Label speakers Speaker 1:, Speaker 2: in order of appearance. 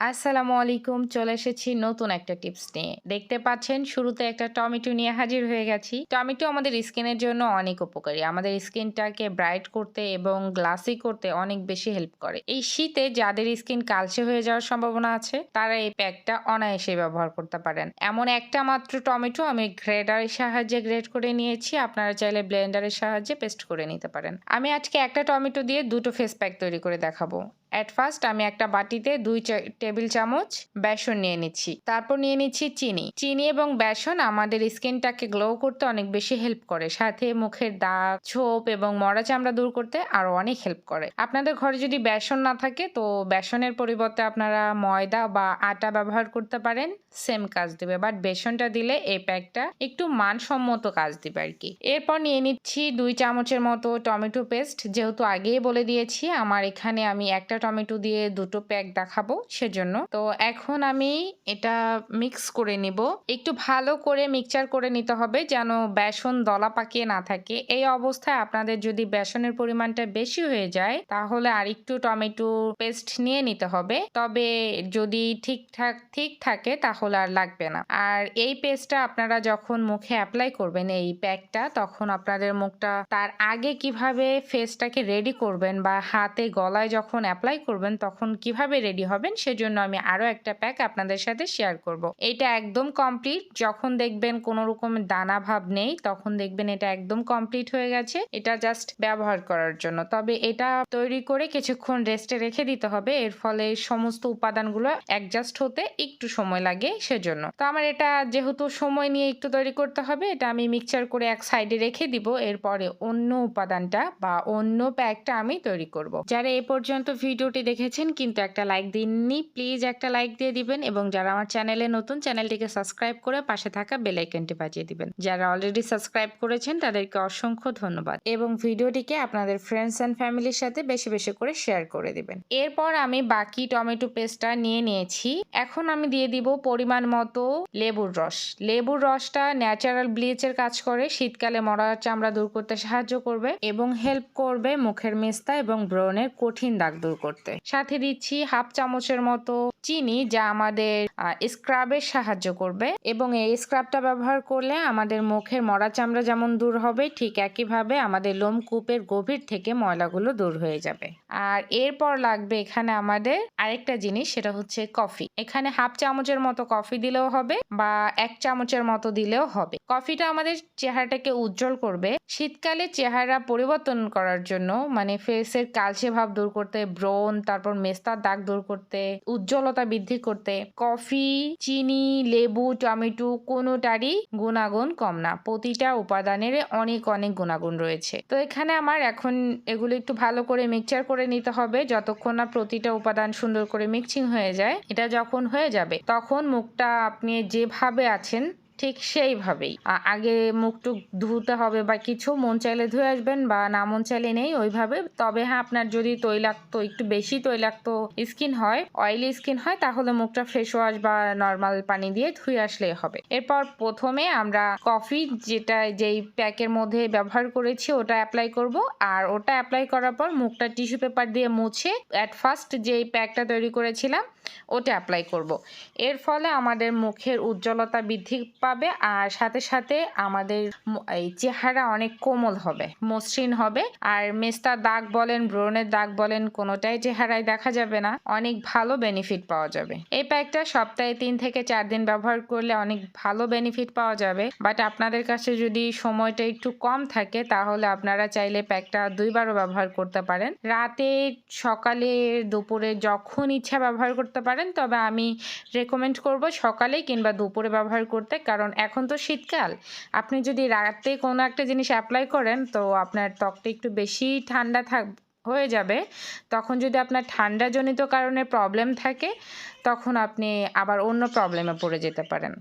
Speaker 1: আসসালামু আলাইকুম। চলে এসেছি নতুন একটা টিপস নিয়ে। দেখতে পাচ্ছেন শুরুতে একটা টমেটো নিয়ে হাজির হয়ে গেছি। টমেটো আমাদের স্কিনের জন্য অনেক উপকারী। আমাদের স্কিনটাকে ব্রাইট করতে এবং গ্লাসি করতে অনেক বেশি হেল্প করে। এই শীতে যাদের স্কিন কালচে হয়ে যাওয়ার সম্ভাবনা আছে, তারা এই প্যাকটা অনায়াসে ব্যবহার করতে পারেন। এমন একটা মাত্র টমেটো আমি গ্রেটারের সাহায্যে গ্রেট করে নিয়েছি। আপনারা চাইলে ব্লেন্ডারের সাহায্যে পেস্ট করে নিতে পারেন। আমি আজকে একটা টমেটো দিয়ে দুটো ফেস প্যাক তৈরি করে দেখাবো। এট ফার্স্ট আমি একটা বাটিতে 2 টেবিল চামচ বেসন নিয়ে নিচ্ছি। তারপর নিয়ে নিচ্ছি চিনি এবং বেসন আমাদের স্কিনটাকে গ্লো করতে অনেক বেশি হেল্প করে। সাথে মুখের দাগ, ছোপ এবং মরা চামড়া দূর করতে আরো অনেক হেল্প করে। আপনাদের ঘরে যদি বেসন না থাকে তো বেসনের পরিবর্তে আপনারা ময়দা বা আটা ব্যবহার করতে পারেন। সেম কাজ দিবে, বাট বেসনটা দিলে এই প্যাকটা একটু মানসম্মত কাজ দিবে আর কি। এরপর নিয়ে নিচ্ছি 2 চামচের মতো টমেটো পেস্ট। যেহেতু আগেই বলে দিয়েছি আমার এখানে আমি একটা টমেটো দিয়ে দুটো প্যাক দেখাবো সেজন্য। তো এখন আমি এটা মিক্স করে নিব। একটু ভালো করে মিক্সচার করে নিতে হবে যেন বেসন দলা পাকিয়ে না থাকে। এই অবস্থায় আপনাদের যদি বেসনের পরিমাণটা বেশি হয়ে যায় তাহলে আরেকটু টমেটো পেস্ট নিয়ে নিতে হবে। তবে যদি ঠিক থাকে তাহলে আর লাগবে না। আর এই পেস্টটা আপনারা যখন মুখে অ্যাপ্লাই করবেন এই প্যাকটা, তখন আপনাদের মুখটা তার আগে কিভাবে ফেসটাকে রেডি করবেন বা হাতে গলায় যখন অ্যাপ্লাই করবেন তখন কিভাবে রেডি হবেন সেজন্য আমি আরো একটা প্যাক আপনাদের সাথে শেয়ার করব। এটা একদম কমপ্লিট। যখন দেখবেন কোনো রকম দানা ভাব নেই তখন দেখবেন এটা একদম কমপ্লিট হয়ে গেছে। এটা জাস্ট ব্যবহার করার জন্য। তবে এটা তৈরি করে কিছুক্ষণ রেস্টে রেখে দিতে হবে। এর ফলে সমস্ত উপাদানগুলো অ্যাডজাস্ট হতে একটু সময় লাগে সেজন্য। তো আমার এটা যেহেতু সময় নিয়ে একটু তৈরি করতে হবে, এটা আমি মিক্সচার করে এক সাইডে রেখে দিব। এরপরে অন্য উপাদানটা বা অন্য প্যাকটা আমি তৈরি করব। যারা এ পর্যন্ত ভিডিওটি দেখেছেন কিন্তু একটা লাইক দিননি, প্লিজ একটা লাইক দিয়ে দিবেন এবং যারা আমার চ্যানেলে নতুন চ্যানেলটিকে সাবস্ক্রাইব করে পাশে থাকা বেল আইকনটি বাজিয়ে দিবেন। যারা অলরেডি সাবস্ক্রাইব করেছেন তাদেরকে অসংখ্য ধন্যবাদ এবং ভিডিওটিকে আপনাদের ফ্রেন্ডস এন্ড ফ্যামিলির সাথে বেশি বেশি করে শেয়ার করে দিবেন। এরপর আমি বাকি টমেটো পেস্টটা নিয়ে নিয়েছি। এখন আমি দিয়ে দিব পরিমাণ মতো লেবুর রস। লেবুর রসটা ন্যাচারাল ব্লিচের কাজ করে, শীতকালে মরা চামড়া দূর করতে সাহায্য করবে এবং হেল্প করবে মুখের মেস্তা এবং ব্রণের কঠিন দাগ দূর করতে। সাথে দিচ্ছি হাফ চামচের মতো চিনি, যা আমাদের স্ক্রাবের সাহায্য করবে এবং এই স্ক্রাবটা ব্যবহার করলে আমাদের মুখের মরা চামড়া যেমন দূর হবে ঠিক একইভাবে আমাদের লোমকূপের গভীর থেকে ময়লাগুলো দূর হয়ে যাবে। আর এরপর লাগবে এখানে আমাদের আরেকটা জিনিস, সেটা হচ্ছে কফি। এখানে হাফ চামচের মতো কফি দিলেও হবে বা 1 চামচের মতো দিলেও হবে। কফিটা আমাদের চেহারাটাকে উজ্জ্বল করবে। শীতকালে চেহারা পরিবর্তন করার জন্য, মানে ফেসের কালচে ভাব দূর করতে, ব্রণ, তারপর মেস্তার দাগ দূর করতে, উজ্জ্বলতা বৃদ্ধি করতে কফি, চিনি, লেবু, টমেটো কোনোটারই গুণাগুণ কম না। প্রতিটা উপাদানের অনেক অনেক গুণাগুণ রয়েছে। তো এখানে আমার এখন এগুলো একটু ভালো করে মিক্সচার করে নিতে হবে যতক্ষণ না প্রতিটা উপাদান সুন্দর করে মিক্সিং হয়ে যায়। এটা যখন হয়ে যাবে তখন মুখটা আপনি যেভাবে আছেন ঠিক সেইভাবেই আগে মুখটুক ধুতে হবে বা কিছু, মন চাইলে ধুয়ে আসবেন বা না মন চাইলে নেই ওইভাবে। তবে হ্যাঁ, আপনার যদি তৈলাক্ত একটু বেশি তৈলাক্ত স্কিন হয়, অয়েলি স্কিন হয়, তাহলে মুখটা ফেস ওয়াশ বা নর্মাল পানি দিয়ে ধুয়ে আসলেই হবে। এরপর প্রথমে আমরা কফি, যেই প্যাকের মধ্যে ব্যবহার করেছি ওটা অ্যাপ্লাই করব। আর ওটা অ্যাপ্লাই করার পর মুখটা টিস্যু পেপার দিয়ে মুছে অ্যাট ফার্স্ট যেই প্যাকটা তৈরি করেছিলাম ওটা অ্যাপ্লাই করব। এর ফলে আমাদের মুখের উজ্জ্বলতা বৃদ্ধি পাবে আর সাথে সাথে আমাদের এই চেহারা অনেক কোমল হবে, মসৃণ হবে। আর মেস্তার দাগ বলেন, ব্রণের দাগ বলেন, কোনোটাই চেহারায় দেখা যাবে না। অনেক ভালো বেনিফিট পাওয়া যাবে। এই প্যাকটা সপ্তাহে 3 থেকে 4 দিন ব্যবহার করলে অনেক ভালো বেনিফিট পাওয়া যাবে। বাট আপনাদের কাছে যদি সময়টা একটু কম থাকে তাহলে আপনারা চাইলে প্যাকটা 2 বারও ব্যবহার করতে পারেন। রাতে, সকালে, দুপুরে যখন ইচ্ছা ব্যবহার করতে পারেন। তবে আমি রেকমেন্ড করব সকালে কিংবা দুপুরে ব্যবহার করতে, কারণ এখন তো শীতকাল। আপনি যদি রাতে কোনো একটা জিনিস অ্যাপ্লাই করেন তো আপনার ত্বকটা একটু বেশি ঠান্ডা হয়ে যাবে। তখন যদি আপনার ঠান্ডাজনিত কারণে প্রবলেম থাকে তখন আপনি আবার অন্য প্রবলেমে পড়ে যেতে পারেন।